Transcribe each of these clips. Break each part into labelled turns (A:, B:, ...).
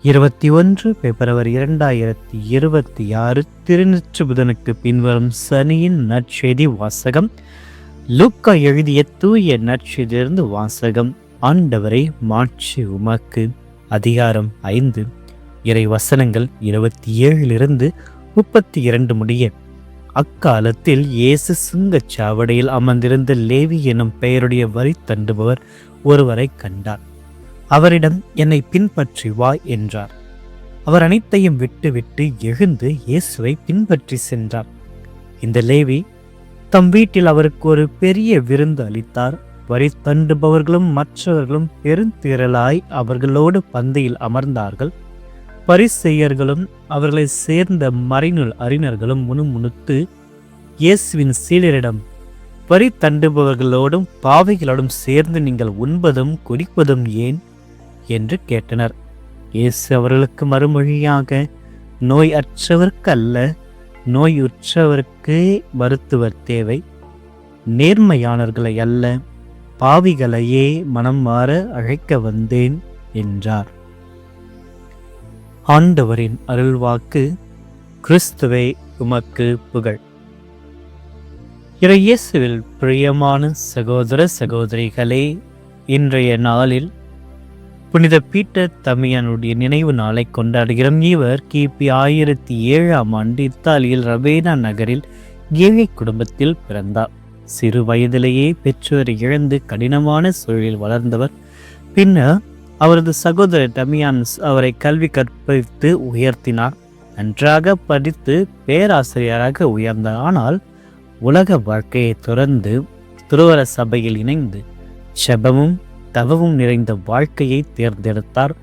A: 21 பிப்ரவரி 2026 திருநெற்று புதனுக்கு பின்வரும் சனியின் நற்செய்தி வாசகம். லூக்கா எழுதிய தூய நற்செய்தியிலிருந்து வாசகம். ஆண்டவரை மாட்சி உமக்கு. அதிகாரம் 5, இறை வசனங்கள் 27 32 முடிய. அக்காலத்தில் இயேசு சுங்கச்சாவடியில் அமர்ந்திருந்த லேவி எனும் பெயருடைய வரி தண்டுபவர் ஒருவரை கண்டார். அவரிடம், என்னை பின்பற்றி வா என்றார். அவர் அனைத்தையும் விட்டுவிட்டு எழுந்து இயேசுவை பின்பற்றி சென்றார். இந்த லேவி தம் வீட்டில் அவருக்கு ஒரு பெரிய விருந்து அளித்தார். வரி தண்டுபவர்களும் மற்றவர்களும் பெருந்திரளாய் அவர்களோடு பந்தியில் அமர்ந்தார்கள். பரிசேயர்களும் அவர்களை சேர்ந்த மறைநூல் அறிஞர்களும் முணுமுணுத்து இயேசுவின் சீடரிடம், வரி தண்டுபவர்களோடும் பாவிகளோடும் சேர்ந்து நீங்கள் உண்பதும் குடிப்பதும் ஏன் என்று கேட்டனர். இயேசு அவர்களுக்கு மறுமொழியாக, நோய் அற்றவர்க்கு அல்ல, நோயுற்றவருக்கு மருத்துவர் தேவை. நேர்மையாளர்களை அல்ல, பாவிகளையே மனம் மாற அழைக்க வந்தேன் என்றார். ஆண்டவரின் அருள்வாக்கு. கிறிஸ்துவே உமக்கு புகழ். இயேசுவில் பிரியமான சகோதர சகோதரிகளே, இன்றைய நாளில் புனித பீட்டர் தம்பியானுடைய நினைவு நாளை கொண்டாடுகிறோம். இவர் கிபி 1007 இத்தாலியில் ரவேனா நகரில் ஏழை குடும்பத்தில் பிறந்தார். சிறு வயதிலேயே பெற்றோரை இழந்து கடினமான சூழலில் வளர்ந்தவர். பின்னர் அவரது சகோதரர் டமியான்ஸ் அவரை கல்வி கற்பித்து உயர்த்தினார். நன்றாக படித்து பேராசிரியராக உயர்ந்தார். ஆனால் உலக வாழ்க்கையை துறந்து துறவற சபையில் இணைந்து செபமும் தவமும் நிறைந்த வாழ்க்கையை தேர்ந்தெடுத்தார்.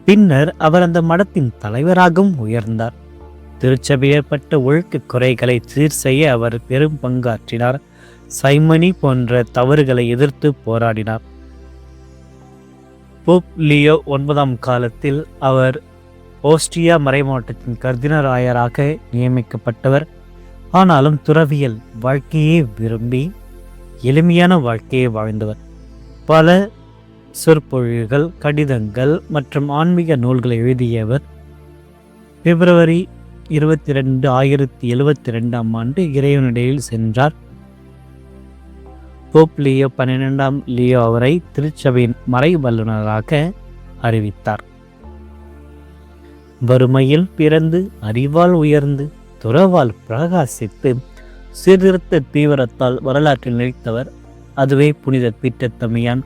A: பின்னர் அவர் அந்த மடத்தின் தலைவராகவும் உயர்ந்தார். திருச்சபையில் ஏற்பட்ட ஒழுக்க குறைகளை சீர் செய்ய அவர் பெரும் பங்காற்றினார். சைமனி போன்ற தவறுகளை எதிர்த்து போராடினார். போப் லியோ 9 காலத்தில் அவர் ஆஸ்ட்ரியா மறைமாவட்டத்தின் கர்தினாராயராக நியமிக்கப்பட்டவர். ஆனாலும் துறவியல் வாழ்க்கையை விரும்பி எளிமையான வாழ்க்கையை வாழ்ந்தவர். பல சொற்பொழிவுகள், கடிதங்கள் மற்றும் ஆன்மீக நூல்களை எழுதியவர். பிப்ரவரி 22, 1072 இறைவனிடையில் சென்றார். போப் லியோ 12 அவரை திருச்சபையின் மறை வல்லுநராக அறிவித்தார். வறுமையில் பிறந்து அறிவால் உயர்ந்து துறவால் பிரகாசித்து சீர்திருத்த தீவிரத்தால் வரலாற்றில் நிலைத்தவர். அதுவே புனித பீட்டர் தம்பியான்.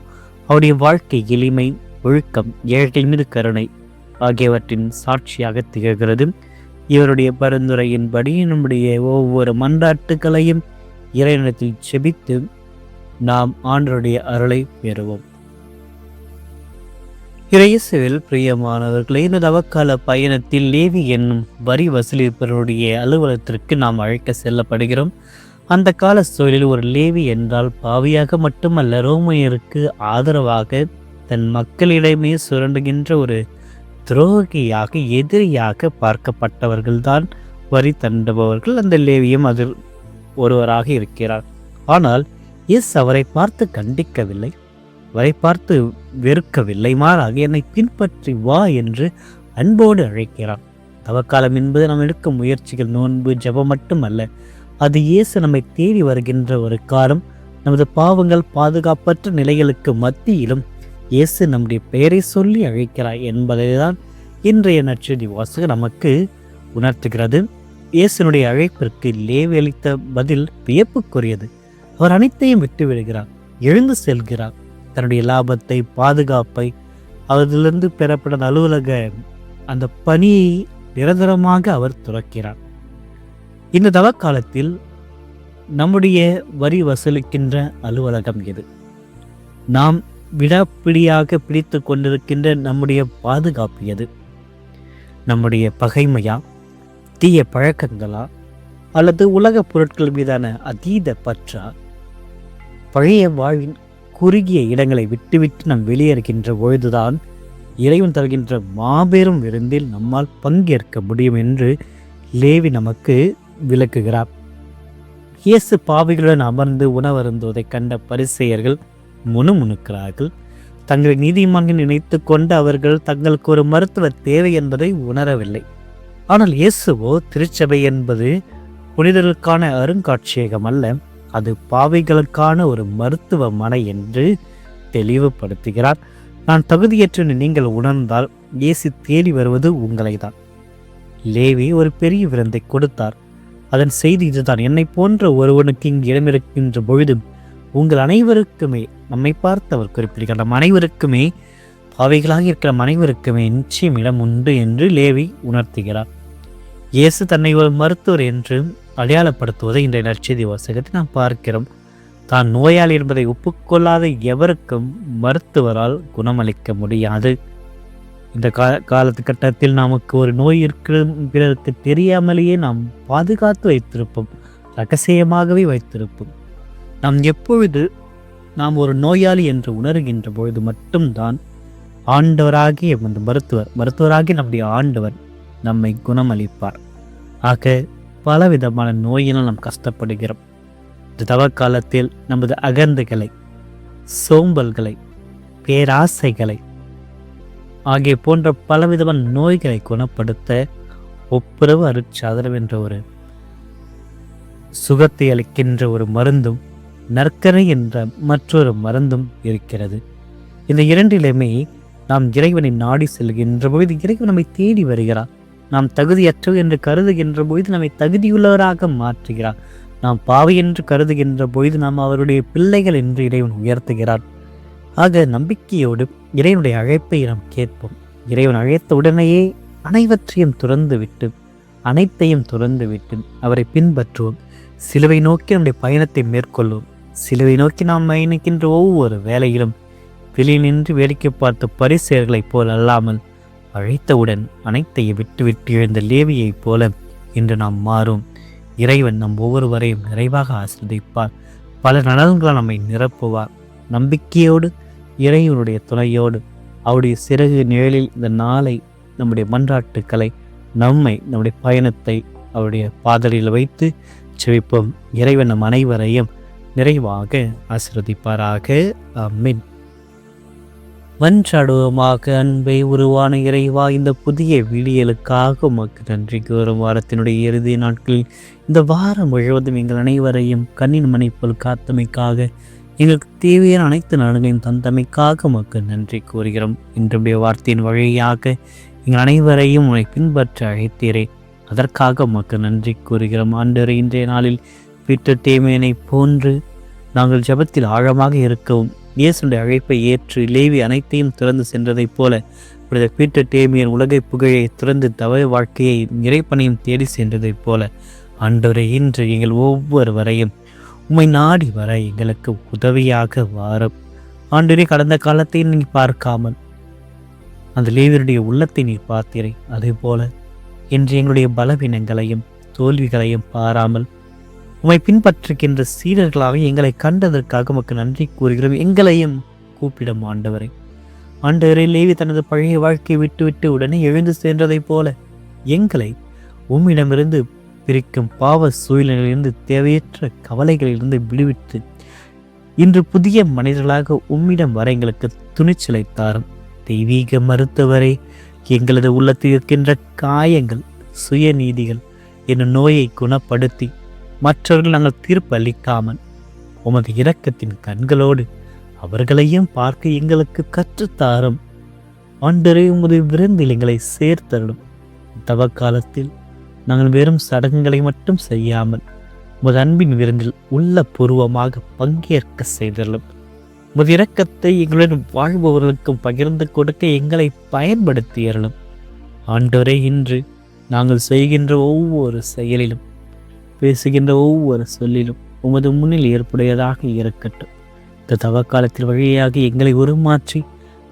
A: அவருடைய வாழ்க்கை எளிமை, ஒழுக்கம், ஏழை மீது கருணை ஆகியவற்றின் சாட்சியாக திகழ்கிறது. இவருடைய பரிந்துரையின்படி நம்முடைய ஒவ்வொரு மன்றாட்டுகளையும் இறைவனிடத்தில் செபித்து நாம் ஆண்டவருடைய அருளை பெறுவோம். இயேசுவில் பிரியமானவர்களே, இந்த தவக்கால பயணத்தில் லேவி என்னும் வரி வசூலிப்பவருடைய அலுவலகத்திற்கு நாம் அழைக்க செல்லப்படுகிறோம். அந்த கால சூழலில் ஒரு லேவி என்றால் பாவியாக மட்டுமல்ல, ரோமையருக்கு ஆதரவாக தன் மக்களிடமே சுரண்டுகின்ற ஒரு துரோகியாக, எதிரியாக பார்க்கப்பட்டவர்கள்தான் வரி தண்டுபவர்கள். அந்த லேவியும் அதில் ஒருவராக இருக்கிறார். ஆனால் இயேசு அவரை பார்த்து கண்டிக்கவில்லை, அவரை பார்த்து வெறுக்கவில்லை. மாறாக, என்னை பின்பற்றி வா என்று அன்போடு அழைக்கிறார். தவக்காலம் என்பது நாம் எடுக்கும் முயற்சிகள், நோன்பு, ஜெபம் மட்டுமல்ல. அது இயேசு நம்மை தேடி வருகின்ற ஒரு காலம். நமது பாவங்கள், பாதுகாப்பற்ற நிலைகளுக்கு மத்தியிலும் இயேசு நம்முடைய பெயரை சொல்லி அழைக்கிறார் என்பதை தான் இன்றைய நற்செய்தி வாசகம் நமக்கு உணர்த்துகிறது. இயேசுனுடைய அழைப்பிற்கு லேவி அளித்த பதில் வியப்புக்குரியது. அவர் அனைத்தையும் விட்டு விடுகிறார், எழுந்து செல்கிறார். தன்னுடைய லாபத்தை, பாதுகாப்பை, அதிலிருந்து பெறப்பட்ட அலுவலக அந்த பணியை நிரந்தரமாக அவர் துறக்கிறார். இந்த தவக்காலத்தில் நம்முடைய வரி வசூலிக்கின்ற அலுவலகம் எது? நாம் விடாப்பிடியாக பிடித்து கொண்டிருக்கின்ற நம்முடைய பாதுகாப்பு எது? நம்முடைய பகைமையா, தீய பழக்கங்களா, அல்லது உலக பொருட்கள் மீதான அதீத பற்றா? பழைய வாழ்வின் குறுகிய இடங்களை விட்டுவிட்டு நாம் வெளியேறுகின்ற பொழுதுதான் இறைவன் தருகின்ற மாபெரும் விருந்தில் நம்மால் பங்கேற்க முடியும் என்று லேவி நமக்கு விளக்குகிறார். இயேசு பாவிகளுடன் அமர்ந்து உணவருந்துவதை கண்ட பரிசேயர்கள் முணுமுணுக்கிறார்கள். தங்களை நீதிமான்கள் நினைத்து கொண்டு அவர்கள் தங்களுக்கு ஒரு மருத்துவர் தேவை என்பதை உணரவில்லை. ஆனால் இயேசுவோ திருச்சபை என்பது புனிதர்களுக்கான அருங்காட்சியகம் அல்ல, அது பாவிகளுக்கான ஒரு மருத்துவமனை என்று தெளிவுபடுத்துகிறார். நான் தகுதியற்ற நீங்கள் உணர்ந்தால் இயேசு தேடி வருவது உங்களை தான். லேவி ஒரு பெரிய விருந்தை கொடுத்தார். அதன் செய்தி இதுதான்: என்னை போன்ற ஒருவனுக்கு இங்கு இடமிருக்கின்ற பொழுது உங்கள் அனைவருக்குமே, நம்மை பார்த்து அவர் குறிப்பிடுகிறார், நம் அனைவருக்குமே, பாவிகளாக இருக்கிற அனைவருக்குமே நிச்சயம் இடம் உண்டு என்று லேவி உணர்த்துகிறார். இயேசு தன்னை ஒரு மருத்துவர் என்று அடையாளப்படுத்துவதை இன்றைய நற்செய்தி வாசகத்தை நாம் பார்க்கிறோம். தான் நோயாளி என்பதை ஒப்புக்கொள்ளாத எவருக்கும் மருத்துவரால் குணமளிக்க முடியாது. இந்த காலகட்டத்தில் நமக்கு ஒரு நோய் இருக்கிறது தெரியாமலேயே நாம் பாதுகாத்து வைத்திருப்போம், ரகசியமாகவே வைத்திருப்போம். நாம் எப்பொழுது நாம் ஒரு நோயாளி என்று உணர்கின்ற பொழுது மட்டும்தான் ஆண்டவராகிய அந்த மருத்துவராகிய நம்முடைய ஆண்டவர் நம்மை குணமளிப்பார். ஆக பலவிதமான நோயினால் நாம் கஷ்டப்படுகிறோம். இந்த தவக்காலத்தில் நமது அகந்தைகளை, சோம்பல்களை, பேராசைகளை ஆகிய போன்ற பலவிதமான நோய்களை குணப்படுத்த ஒப்புரவு அருட்சாதனம் என்ற ஒரு சுகத்தை அளிக்கின்ற ஒரு மருந்தும், நற்கரை என்ற மற்றொரு மருந்தும் இருக்கிறது. இந்த இரண்டிலுமே நாம் இறைவனை நாடி செல்கின்ற பொழுது இறைவன் நம்மை தேடி வருகிறார். நாம் தகுதியற்றவர் என்று கருதுகின்ற பொழுது நம்மை தகுதியுள்ளவராக மாற்றுகிறார். நாம் பாவி என்று கருதுகின்ற பொழுது நாம் அவருடைய பிள்ளைகள் என்று இறைவன் உயர்த்துகிறார். ஆக நம்பிக்கையோடு இறைவனுடைய அழைப்பை நாம் கேட்போம். இறைவன் அழைத்த உடனேயே அனைத்தையும் துறந்து விட்டு அவரை பின்பற்றுவோம். சிலுவை நோக்கி நம்முடைய பயணத்தை மேற்கொள்வோம். சிலுவை நோக்கி நாம் பயணிக்கின்ற ஒவ்வொரு வேளையிலும் வெளியில் நின்று வேடிக்கை பார்த்த பரிசேயர்களைப் போல் அல்லாமல் அழைத்தவுடன் அனைத்தையும் விட்டு எழுந்த லேவியைப் போல இன்று நாம் மாறும். இறைவன் நம் ஒவ்வொருவரையும் நிறைவாக ஆசீர்வதிப்பார். பல நலன்களால் நம்மை நிரப்புவார். நம்பிக்கையோடு, இறைவனுடைய துணையோடு, அவருடைய சிறகு நிழலில் இந்த நாளை, நம்முடைய மன்றாட்டுக்களை, நம்முடைய பயணத்தை அவருடைய பாதலில் வைத்து செவிப்போம். இறைவன் நம் அனைவரையும் நிறைவாக ஆசீர்வதிப்பாராக. ஆமென். மன்றாடுவோமாக. அன்பை உருவான இறைவா, இந்த புதிய விடியலுக்காக உமக்கு நன்றி கூறும். வாரத்தினுடைய இறுதி நாட்களில் இந்த வாரம் முழுவதும் எங்கள் அனைவரையும் கண்ணின் மணிப்போல் காத்தமைக்காக, எங்களுக்கு தேவையான அனைத்து நலன்களையும் தந்தமைக்காக உமக்கு நன்றி கூறுகிறோம். இன்றைய வார்த்தையின் வழியாக எங்கள் அனைவரையும் உன்னை பின்பற்ற அழைத்தீரே, அதற்காக உமக்கு நன்றி கூறுகிறோம். ஆண்டவரே, இன்றைய நாளில் பீட்டர் டேமியனை போன்று நாங்கள் ஜெபத்தில் ஆழமாக இருக்கவும், இயேசுடைய அழைப்பை ஏற்று லேவி அனைத்தையும் திறந்து சென்றதைப் போல பீட்டர் டேமியன் உலகை புகழை திறந்து தவ வாழ்க்கையை இறைப்பனையும் தேடி சென்றதைப் போல ஆண்டவரே, இன்று எங்கள் ஒவ்வொருவரையும் உம்மை நாடி வர எங்களுக்கு உதவியாக வாரும். ஆண்டவரே, கடந்த காலத்தை நீ பார்க்காமல் அந்த லேவியருடைய உள்ளத்தை நீ பார்த்தீரை. அதே போல இன்று எங்களுடைய பலவீனங்களையும் தோல்விகளையும் பாராமல் உம்மை பின்பற்றுகின்ற சீடர்களாக எங்களை கண்டதற்காக உமக்கு நன்றி கூறுகிறோம். எங்களையும் கூப்பிடும் ஆண்டவரை. ஆண்டவரை, லேவி தனது பழைய வாழ்க்கையை விட்டுவிட்டு உடனே எழுந்து சென்றதைப் போல எங்களை உம்மிடமிருந்து பிரிக்கும் பாவ சூழ்நிலையிலிருந்து, தேவையற்ற கவலைகளிலிருந்து விடுவித்து இன்று புதிய மனிதர்களாக உம்மிடம் வர எங்களுக்கு துணிச்சலை தாரும். தெய்வீக மருத்துவரை, எங்களது உள்ளத்தில் இருக்கின்ற காயங்கள், சுயநீதிகள் என்னும் நோயை குணப்படுத்தி மற்றவர்கள் நாங்கள் தீர்ப்பு அளிக்காமல் உமது இரக்கத்தின் கண்களோடு அவர்களையும் பார்க்க எங்களுக்கு கற்றுத்தாரும். ஆண்டவரே, உமது விருந்தில் எங்களை சேர்த்தருளும். தவக்காலத்தில் நாங்கள் வெறும் சடங்குகளை மட்டும் செய்யாமல் உமது அன்பின் விருந்தில் உள்ள பூர்வமாக பங்கேற்க செய்தருளும். உமது இரக்கத்தை எங்களுடன் வாழ்பவர்களுக்கும் பகிர்ந்து கொடுக்க எங்களை பயன்படுத்தியருளும். ஆண்டவரே, இன்று நாங்கள் செய்கின்ற ஒவ்வொரு செயலிலும், பேசுகின்ற ஒவ்வொரு சொல்லிலும் உமது முன்னில் ஏற்புடையதாக இருக்கட்டும். இந்த தவக்காலத்தில் வழியாக எங்களை உருமாற்றி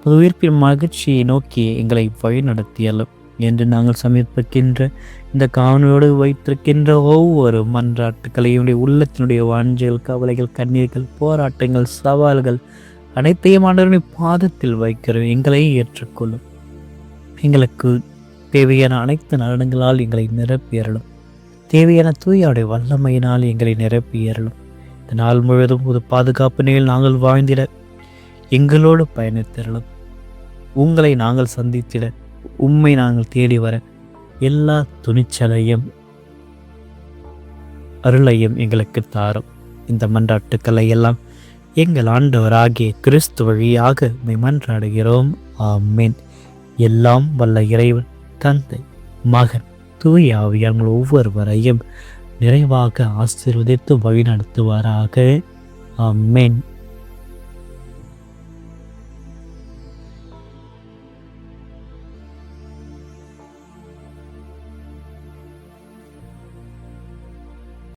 A: உயிர்ப்பின் மகிழ்ச்சியை நோக்கி எங்களை வழிநடத்தியலும் என்று நாங்கள் சமர்ப்பிக்கின்ற இந்த காணொலியோடு வைத்திருக்கின்ற ஒவ்வொரு மன்றாட்டுக்களை உள்ளத்தினுடைய வாஞ்சல், கவலைகள், கண்ணீர்கள், போராட்டங்கள், சவால்கள் அனைத்தையும் ஆண்டவரின் பாதத்தில் வைக்கிறோம். எங்களை ஏற்றுக்கொள்ளும். எங்களுக்கு தேவையான அனைத்து நலன்களால் எங்களை நிரப்பியறலும். தேவையான தூயாவுடைய வல்லமையினால் எங்களை நிரப்பியறலும். இந்த நாள் முழுவதும் ஒரு பாதுகாப்பு நிலையில் நாங்கள் வாழ்ந்திட எங்களோடு பயணித்திரளும். உங்களை நாங்கள் சந்தித்திட, உம்மை நாங்கள் தேடி வர எல்லா துணிச்சலையும் அருளையும் எங்களுக்கு தாரும். இந்த மன்றாட்டுக்களை எல்லாம் எங்கள் ஆண்டவராகிய கிறிஸ்து வழியாக உம்மை மன்றாடுகிறோம். ஆமென். எல்லாம் வல்ல இறைவன் தந்தை, மகன், தூய ஆவியார் ஒவ்வொருவரையும் நிறைவாக ஆசீர்வதித்து வழிநடத்துவாராக. ஆமென்.